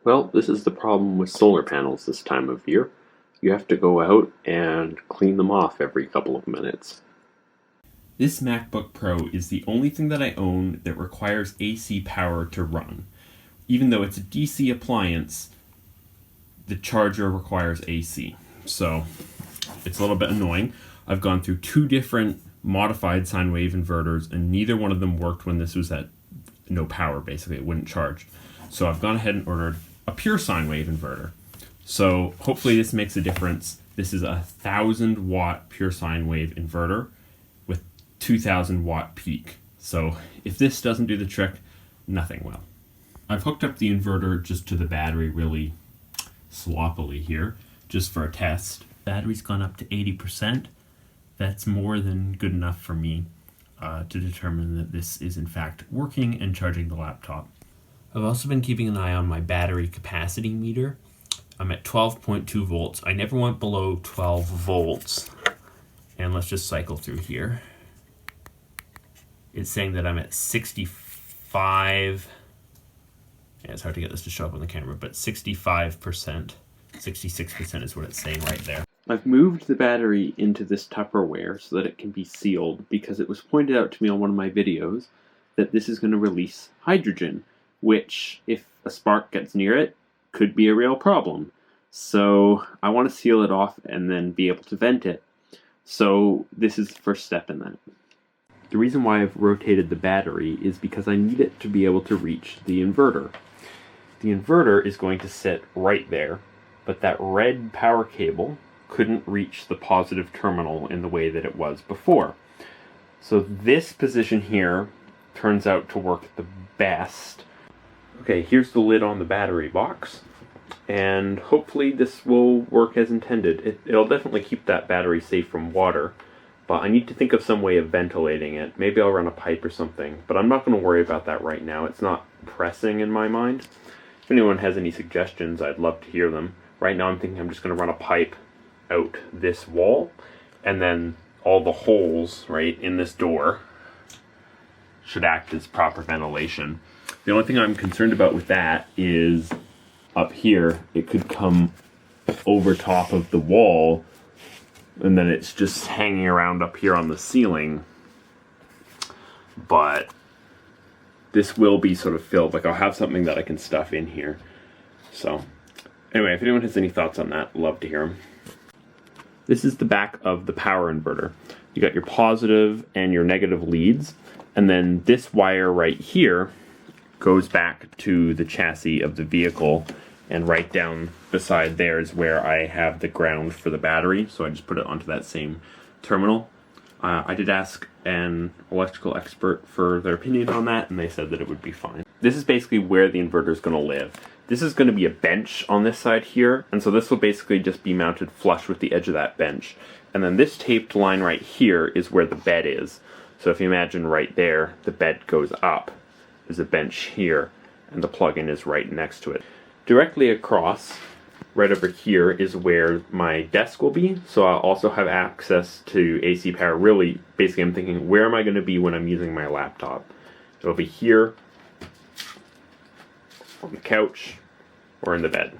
Well, this is the problem with solar panels this time of year. You have to go out and clean them off every couple of minutes. This MacBook Pro is the only thing that I own that requires AC power to run. Even though it's a DC appliance, the charger requires AC. So it's a little bit annoying. I've gone through two different modified sine wave inverters and neither one of them worked when this was at no power, basically. It wouldn't charge. So I've gone ahead and ordered a pure sine wave inverter. So hopefully this makes a difference. This is a 1,000 watt pure sine wave inverter with 2,000 watt peak. So if this doesn't do the trick, nothing will. I've hooked up the inverter just to the battery really sloppily here, just for a test. Battery's gone up to 80%. That's more than good enough for me to determine that this is in fact working and charging the laptop. I've also been keeping an eye on my battery capacity meter. I'm at 12.2 volts. I never went below 12 volts. And let's just cycle through here. It's saying that I'm at 65. Yeah, it's hard to get this to show up on the camera, but 65%. 66% is what it's saying right there. I've moved the battery into this Tupperware so that it can be sealed because it was pointed out to me on one of my videos that this is going to release hydrogen, which, if a spark gets near it, could be a real problem. So I want to seal it off and then be able to vent it. So this is the first step in that. The reason why I've rotated the battery is because I need it to be able to reach the inverter. The inverter is going to sit right there, but that red power cable couldn't reach the positive terminal in the way that it was before. So this position here turns out to work the best. Okay, here's the lid on the battery box, and hopefully this will work as intended. It'll definitely keep that battery safe from water, but I need to think of some way of ventilating it. Maybe I'll run a pipe or something, but I'm not going to worry about that right now. It's not pressing in my mind. If anyone has any suggestions, I'd love to hear them. Right now I'm thinking I'm just going to run a pipe out this wall, and then all the holes right in this door should act as proper ventilation. The only thing I'm concerned about with that is up here, it could come over top of the wall and then it's just hanging around up here on the ceiling. But this will be sort of filled, like I'll have something that I can stuff in here. So anyway, if anyone has any thoughts on that, I'd love to hear them. This is the back of the power inverter. You got your positive and your negative leads, and then this wire right here goes back to the chassis of the vehicle, and right down beside there is where I have the ground for the battery, so I just put it onto that same terminal. I did ask an electrical expert for their opinion on that, and they said that it would be fine. This is basically where the inverter is going to live. This is going to be a bench on this side here, and so this will basically just be mounted flush with the edge of that bench. And then this taped line right here is where the bed is. So if you imagine right there, the bed goes up. There's a bench here, and the plug-in is right next to it. Directly across, right over here, is where my desk will be, so I'll also have access to AC power. Really, basically I'm thinking, where am I going to be when I'm using my laptop? It'll be here, on the couch, or in the bed.